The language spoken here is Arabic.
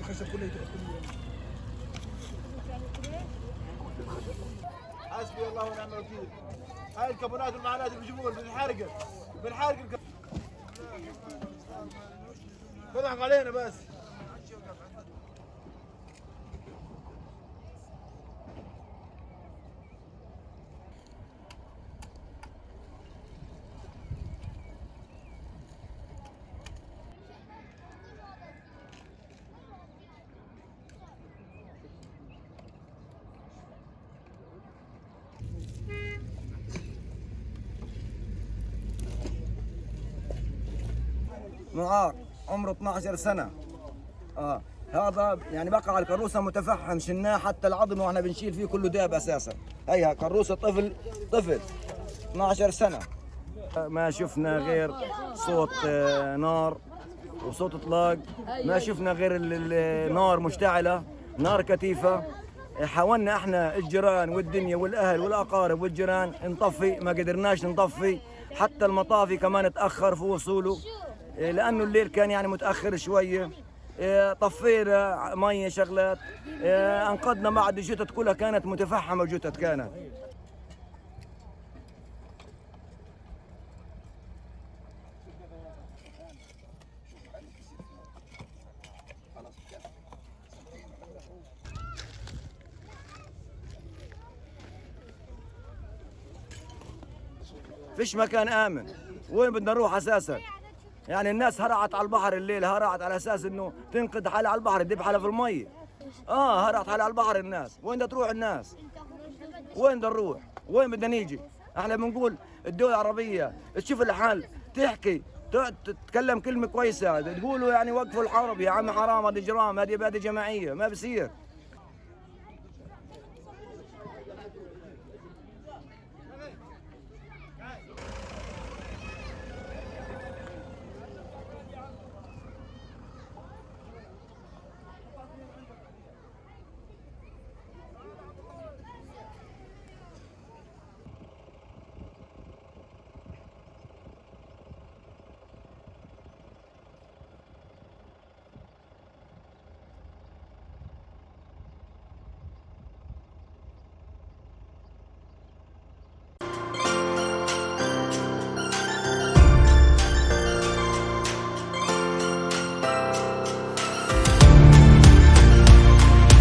الخشب كله حسبي الله ونعم الوكيل. هاي الكربونات والمعانات اللي بيجيبوها بنحرق بضحك علينا بس. معاق عمره 12 سنة. هذا يعني بقى على الكروسة متفحم، شلناه حتى العظم واحنا بنشيل فيه كله داب اساسا. هيها كروسة طفل 12 سنة. ما شفنا غير صوت نار وصوت اطلاق، ما شفنا غير النار مشتعلة، نار كثيفة. حاولنا احنا الجيران والدنيا والاهل والاقارب والجيران نطفي، ما قدرناش نطفي، حتى المطافي كمان تاخر في وصوله لانه الليل كان يعني متاخر شويه. طفينا ميه شغلات، انقذنا بعد الجثث كلها كانت متفحمه، جثث كانت. فيش مكان امن، وين بدنا نروح اساسا؟ يعني الناس هرعت على البحر الليل، هرعت على اساس انه تنقذ حالها على البحر، تدب حالها في المي. هرعت حالها على البحر الناس. وين بدها تروح الناس؟ وين بدنا نروح؟ وين بدنا نيجي؟ احنا بنقول الدول العربيه تشوف الحال، تحكي تتكلم كلمه كويسه، تقولوا يعني وقفوا الحرب يا عم، حرام، هذه اجرام، هذه اباده جماعيه، ما بصير.